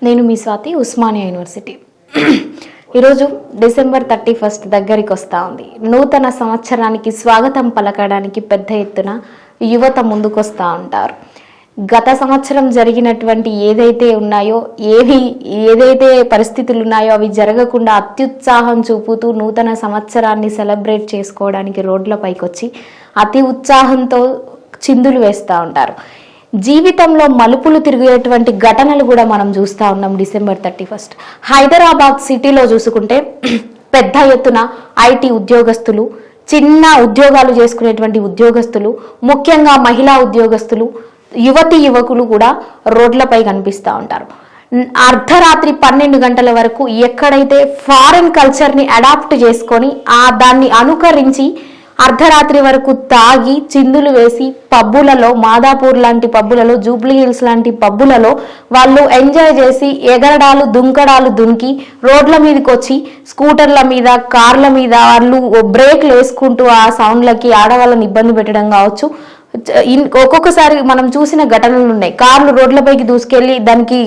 నేను మీ స్వాతి ఉస్మానియా యూనివర్సిటీ. ఈరోజు డిసెంబర్ 31 దగ్గరికి వస్తూ ఉంది. నూతన సంవత్సరానికి స్వాగతం పలకడానికి పెద్ద ఎత్తున యువత ముందుకొస్తూ ఉంటారు. గత సంవత్సరం జరిగినటువంటి ఏదైతే పరిస్థితులు ఉన్నాయో అవి జరగకుండా అత్యుత్సాహం చూపుతూ నూతన సంవత్సరాన్ని సెలబ్రేట్ చేసుకోవడానికి రోడ్లపైకి వచ్చి అతి ఉత్సాహంతో చిందులు వేస్తూ ఉంటారు. జీవితంలో మలుపులు తిరిగేటువంటి ఘటనలు కూడా మనం చూస్తూ ఉన్నాం. డిసెంబర్ 31 హైదరాబాద్ సిటీలో చూసుకుంటే పెద్ద ఎత్తున ఐటీ ఉద్యోగస్తులు, చిన్న ఉద్యోగాలు చేసుకునేటువంటి ఉద్యోగస్తులు, ముఖ్యంగా మహిళా ఉద్యోగస్తులు, యువకులు కూడా రోడ్లపై కనిపిస్తూ ఉంటారు. అర్ధరాత్రి 12 గంటల వరకు ఎక్కడైతే ఫారెన్ కల్చర్ని అడాప్ట్ చేసుకొని దాన్ని అనుకరించి అర్ధరాత్రి వరకు తాగి చిందులు వేసి పబ్బులలో, మాదాపూర్ లాంటి పబ్బులలో, జూబ్లీ హిల్స్ లాంటి పబ్బులలో వాళ్ళు ఎంజాయ్ చేసి ఎగరడాలు దుంకడాలు దుంకి రోడ్ల మీదకి వచ్చి స్కూటర్ల మీద, కార్ల మీద వాళ్ళు బ్రేక్లు వేసుకుంటూ ఆ సౌండ్లకి ఆడవాళ్ళని ఇబ్బంది పెట్టడం కావచ్చు. ఒక్కొక్కసారి మనం చూసిన ఘటనలు ఉన్నాయి. కార్లు రోడ్లపైకి దూసుకెళ్లి దానికి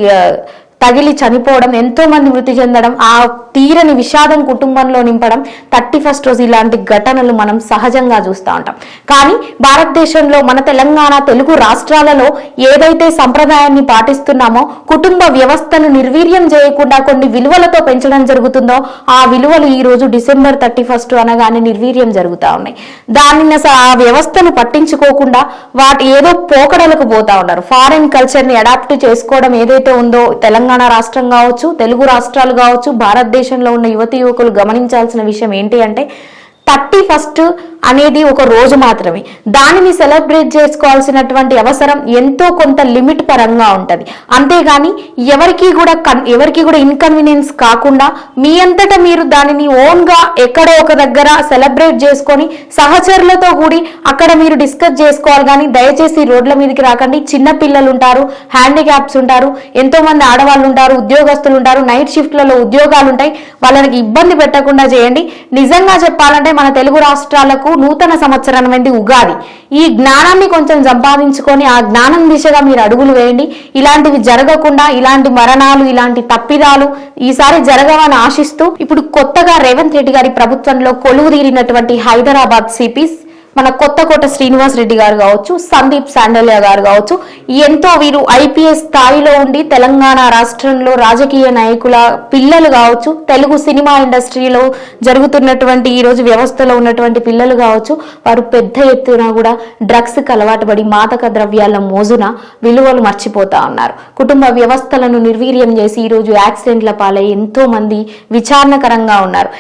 తగిలి చనిపోవడం, ఎంతో మంది మృతి చెందడం, ఆ తీరని విషాదం కుటుంబంలో నింపడం 31 రోజు ఇలాంటి ఘటనలు మనం సహజంగా చూస్తూ ఉంటాం. కానీ భారతదేశంలో మన తెలంగాణ, తెలుగు రాష్ట్రాలలో ఏదైతే సంప్రదాయాన్ని పాటిస్తున్నామో, కుటుంబ వ్యవస్థను నిర్వీర్యం చేయకుండా కొన్ని విలువలతో పెంచడం జరుగుతుందో ఆ విలువలు ఈ రోజు డిసెంబర్ 31 అనగానే నిర్వీర్యం జరుగుతూ ఉన్నాయి. దానిని ఆ వ్యవస్థను పట్టించుకోకుండా ఏదో పోకడలకు పోతా ఉన్నారు. ఫారెన్ కల్చర్ని అడాప్ట్ చేసుకోవడం ఏదైతే ఉందో తెలంగాణ రాష్ట్రం కావచ్చు, తెలుగు రాష్ట్రాలు కావచ్చు, భారతదేశంలో ఉన్న యువకులు గమనించాల్సిన విషయం ఏంటి అంటే 31 అనేది ఒక రోజు మాత్రమే. దానిని సెలబ్రేట్ చేసుకోవాల్సినటువంటి అవసరం ఎంతో కొంత లిమిట్ పరంగా ఉంటుంది. అంతేగాని ఎవరికి కూడా ఇన్కన్వీనియన్స్ కాకుండా మీ అంతటా మీరు దానిని ఓన్గా ఎక్కడో ఒక దగ్గర సెలబ్రేట్ చేసుకొని సహచరులతో కూడి అక్కడ మీరు డిస్కస్ చేసుకోవాలి. కానీ దయచేసి రోడ్ల మీదకి రాకండి. చిన్న పిల్లలు ఉంటారు, హ్యాండిక్యాప్స్ ఉంటారు, ఎంతో మంది ఆడవాళ్ళు ఉంటారు, ఉద్యోగస్తులు ఉంటారు, నైట్ షిఫ్ట్లలో ఉద్యోగాలు ఉంటాయి. వాళ్ళకి ఇబ్బంది పెట్టకుండా చేయండి. నిజంగా చెప్పాలంటే మన తెలుగు రాష్ట్రాలకు నూతన సంవత్సరం అనేది ఉగాది. ఈ జ్ఞానాన్ని కొంచెం సంపాదించుకొని ఆ జ్ఞానం దిశగా మీరు అడుగులు వేయండి. ఇలాంటివి జరగకుండా, ఇలాంటి మరణాలు, ఇలాంటి తప్పిదాలు ఈసారి జరగవని ఆశిస్తూ ఇప్పుడు కొత్తగా రేవంత్ రెడ్డి గారి ప్రభుత్వంలో కొలువు తీరినటువంటి హైదరాబాద్ సిపిస్ మన కొత్తకోట శ్రీనివాస్ రెడ్డి గారు కావచ్చు, సందీప్ శాండల్య గారు కావచ్చు, ఎంతో వీరు ఐపీఎస్ స్థాయిలో ఉండి తెలంగాణ రాష్ట్రంలో రాజకీయ నాయకుల పిల్లలు కావచ్చు, తెలుగు సినిమా ఇండస్ట్రీలో జరుగుతున్నటువంటి ఈరోజు వ్యవస్థలో ఉన్నటువంటి పిల్లలు కావచ్చు, వారు పెద్ద ఎత్తున కూడా డ్రగ్స్కి అలవాటు పడి మాదక ద్రవ్యాల మోజున విలువలు మర్చిపోతా ఉన్నారు. కుటుంబ వ్యవస్థలను నిర్వీర్యం చేసి ఈరోజు యాక్సిడెంట్ల పాలై ఎంతో మంది విచారణకరంగా ఉన్నారు.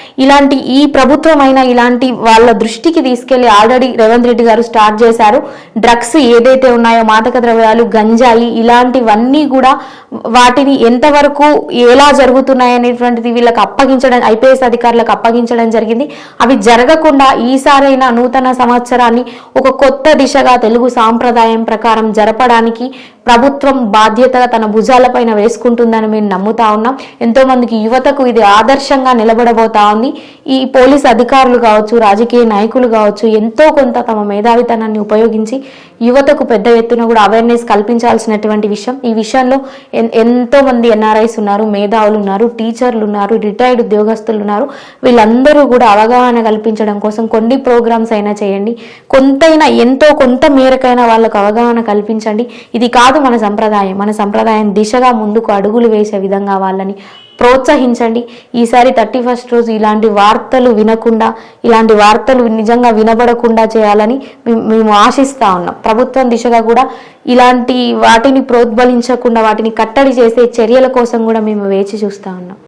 ఈ ప్రభుత్వం అయినా ఇలాంటి వాళ్ళ దృష్టికి తీసుకెళ్లి ఆల్రెడీ రేవంత్ రెడ్డి గారు స్టార్ట్ చేశారు. డ్రగ్స్ ఏదైతే ఉన్నాయో, మాదక ద్రవ్యాలు, గంజాయి, ఇలాంటివన్నీ కూడా వాటిని ఎంతవరకు ఎలా జరుగుతున్నాయనేటువంటిది వీళ్ళకి అప్పగించడం, ఐపీఎస్ అధికారులకు అప్పగించడం జరిగింది. అవి జరగకుండా ఈసారైనా నూతన సంవత్సరాన్ని ఒక కొత్త దిశగా తెలుగు సాంప్రదాయం ప్రకారం జరపడానికి ప్రభుత్వం బాధ్యతగా తన భుజాలపైన వేసుకుంటుందని మేము నమ్ముతా ఉన్నాం. ఎంతో మందికి యువతకు ఇది ఆదర్శంగా నిలబడబోతా ఉంది. ఈ పోలీస్ అధికారులు కావచ్చు, రాజకీయ నాయకులు కావచ్చు, ఎంతో కొంత తమ మేధావితనాన్ని ఉపయోగించి యువతకు పెద్ద ఎత్తున కూడా అవేర్నెస్ కల్పించాల్సినటువంటి విషయం. ఈ విషయంలో ఎంతో మంది ఎన్ఆర్ఐస్ ఉన్నారు, మేధావులు ఉన్నారు, టీచర్లు ఉన్నారు, రిటైర్డ్ ఉద్యోగస్తులు ఉన్నారు. వీళ్ళందరూ కూడా అవగాహన కల్పించడం కోసం కొన్ని ప్రోగ్రామ్స్ అయినా చేయండి. ఎంతో కొంత మేరకైనా వాళ్ళకు అవగాహన కల్పించండి. ఇది కాదు మన సంప్రదాయం దిశగా ముందుకు అడుగులు వేసే విధంగా వాళ్ళని ప్రోత్సహించండి. ఈసారి 31 రోజు ఇలాంటి వార్తలు వినకుండా, ఇలాంటి వార్తలు నిజంగా వినబడకుండా చేయాలని మేము ఆశిస్తా ఉన్నాం. ప్రభుత్వం దిశగా కూడా ఇలాంటి వాటిని ప్రోద్బలించకుండా వాటిని కట్టడి చేసే చర్యల కోసం కూడా మేము వేచి చూస్తా ఉన్నాం.